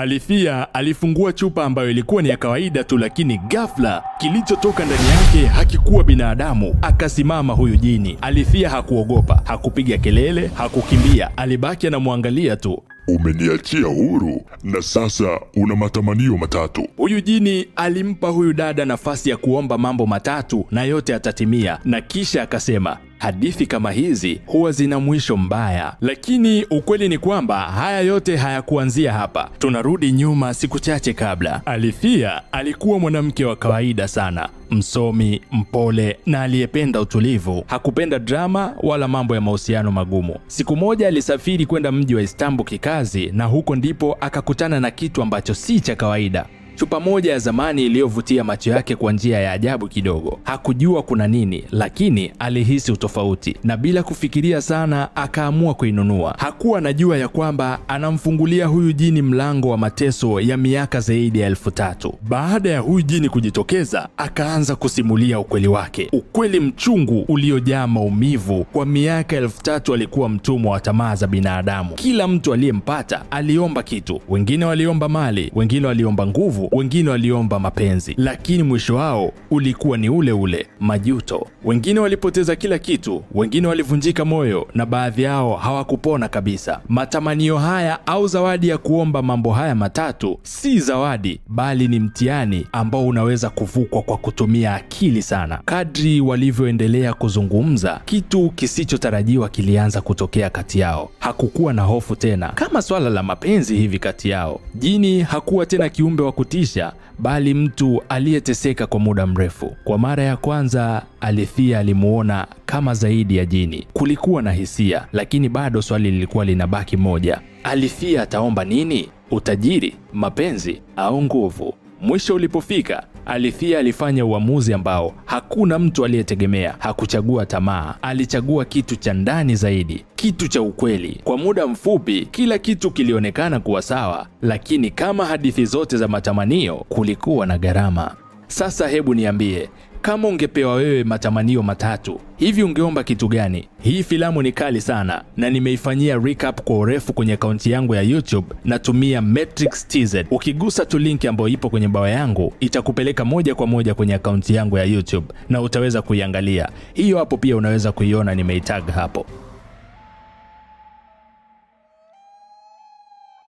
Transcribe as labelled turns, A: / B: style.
A: Alithea alifungua chupa ambayo ilikuwa ni ya kawaida tu, lakini ghafla kilichotoka ndani yake hakikuwa binadamu. Akasimama huyu jini. Alithea hakuogopa, hakupiga kelele, hakukimbia. Alibaki anamwangalia tu.
B: Umeniachia huru na sasa una matamanio matatu.
A: Huyu jini alimpa huyu dada nafasi ya kuomba mambo matatu na yote atatimia, na kisha akasema, hadithi kama hizi huwa zina mwisho mbaya. Lakini ukweli ni kwamba haya yote hayakuanzia hapa. Tunarudi nyuma siku chache kabla. Alithea alikuwa mwanamke wa kawaida sana, msomi, mpole na aliyependa utulivu. Hakupenda drama wala mambo ya mahusiano magumu. Siku moja alisafiri kwenda mji wa Istanbul kikazi, na huko ndipo akakutana na kitu ambacho si cha kawaida. Chupa moja ya zamani iliyovutia macho yake kwa njia ya ajabu kidogo. Hakujua kuna nini, lakini alihisi utofauti, na bila kufikiria sana akaamua kuinunua. Hakuwa anajua ya kwamba anamfungulia huyu jini mlango wa mateso ya miaka zaidi ya 1000. Baada ya huyu jini kujitokeza, akaanza kusimulia ukweli wake, ukweli mchungu uliojaa maumivu. Kwa miaka 1000 alikuwa mtumwa wa tamaa za binadamu. Kila mtu aliyempata aliomba kitu. Wengine waliomba mali, wengine waliomba nguvu, wengine waliomba mapenzi, lakini mwisho wao ulikuwa ni ule ule, majuto. Wengine walipoteza kila kitu, wengine walivunjika moyo, na baadhi yao hawakupona kabisa. Matamanio haya au zawadi ya kuomba mambo haya matatu si zawadi, bali ni mtihani ambao unaweza kuvukwa kwa kutumia akili sana. Kadri walivyoendelea kuzungumza, kitu kisichotarajiwa kilianza kutokea kati yao. Hakukuwa na hofu tena, kama swala la mapenzi hivi kati yao. Jini hakuwa tena kiumbe wa kutisha, bali mtu aliyeteseka kwa muda mrefu. Kwa mara ya kwanza Alithea alimuona kama zaidi ya jini. Kulikuwa na hisia, lakini bado swali lilikuwa linabaki moja. Alithea ataomba nini? Utajiri, mapenzi au nguvu? Mwisho ulipofika, Alithea alifanya uamuzi ambao hakuna mtu aliyetegemea. Hakuchagua tamaa, alichagua kitu cha ndani zaidi, kitu cha ukweli. Kwa muda mfupi, kila kitu kilionekana kuwa sawa, lakini kama hadithi zote za matamanio, kulikuwa na gharama. Sasa hebu niambie, kama ungepewa wewe matamanio matatu, hivi ungeomba kitu gani? Hii filamu ni kali sana na nimeifanyia recap kwa urefu kwenye akaunti yangu ya YouTube. Natumia Matrix TZ. Ukigusa tu link ambayo ipo kwenye bio yangu, itakupeleka moja kwa moja kwenye akaunti yangu ya YouTube na utaweza kuiangalia. Hiyo hapo pia unaweza kuiona, nimeitag hapo.